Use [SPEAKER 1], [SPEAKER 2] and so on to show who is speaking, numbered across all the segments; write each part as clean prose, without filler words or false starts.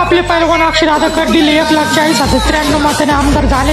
[SPEAKER 1] आपले पैलवान अक्षरदादा कर्डिले 1,40,93 मताने आमदार झाले।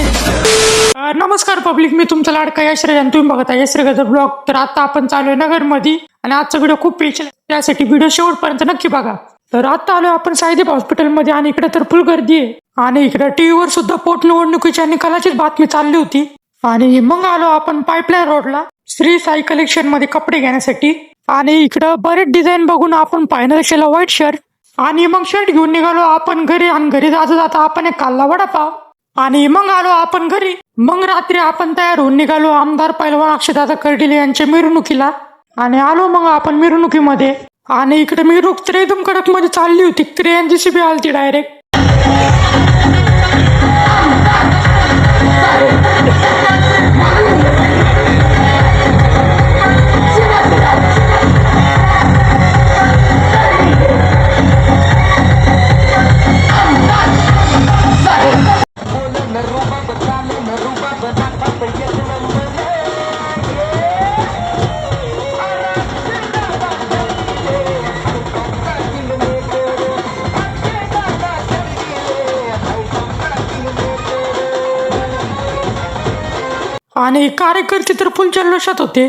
[SPEAKER 1] नमस्कार पब्लिक, मी तुमचा लाडका यशराज आणि तुम्ही बघता यशराज ब्लॉग। तर आता आपण चालू आहे नगरमध्ये आणि आजचा व्हिडिओ खूप स्पेशल, त्यासाठी व्हिडिओ शेवटपर्यंत नक्की बघा। तर आता आलो आपण साईदेव हॉस्पिटलमध्ये आणि इकडे तर फुल गर्दी आहे आणि इकडे टीव्हीवर सुद्धा पोटनिवडणुकीच्या निकालाचीच बातमी चालली होती। आणि मग आलो आपण पाईपलाईन रोडला श्री साई कलेक्शन मध्ये कपडे घेण्यासाठी आणि इकडं बरेच डिझाईन बघून आपण फायनल केला व्हाईट शर्ट आणि मग शर्ट घेऊन निघालो आपण घरी आणि घरी जाता जाता आपण एक खाल्ला वडापाव आणि मग आलो आपण घरी। मग रात्री आपण तयार होऊन निघालो आमदार पैलवान अक्षरदादा कर्डिले यांच्या मिरवणुकीला आणि आलो मग आपण मिरवणुकीमध्ये आणि इकडे मिरवणूक तर एकदम कडक मध्ये चालली होती, क्रेन JCB आलती डायरेक्ट। आणि कार्यकर्ते तर फुल जल्लोषात होते।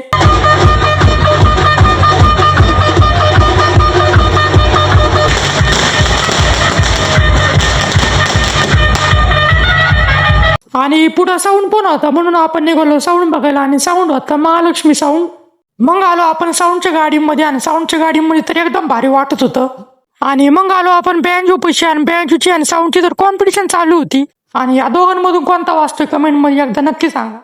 [SPEAKER 1] आणि पुढे साऊंड पण होता म्हणून आपण निघालो साऊंड बघायला आणि साऊंड होता महालक्ष्मी साऊंड। मग आलो आपण साऊंडच्या गाडीमध्ये आणि साऊंडच्या गाडीमध्ये तर एकदम भारी वाटत होतं। आणि मग आलो आपण बँजो पैसे आणि बँजोची आणि साऊंडची तर कॉम्पिटिशन चालू होती आणि या दोघांमधून कोणता वाजतोय कमेंट मध्ये एकदा नक्की सांगा।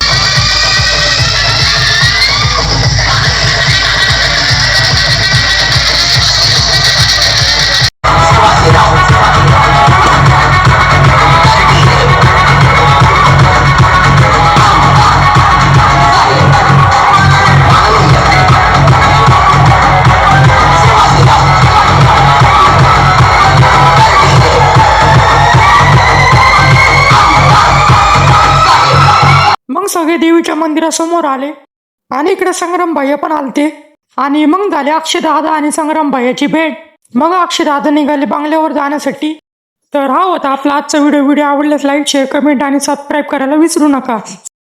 [SPEAKER 1] मग सगळे देवीच्या मंदिरासमोर आले आणि इकडे संग्राम भैया पण आलते आणि मग झाले अक्षयदादा आणि संग्राम भैयाची भेट। मग अक्षयदादा निघाले बंगल्यावर जाण्यासाठी। तर हा होता आपला आजचा व्हिडिओ आवडल्यास लाईक शेअर कमेंट आणि सबस्क्राईब करायला विसरू नका।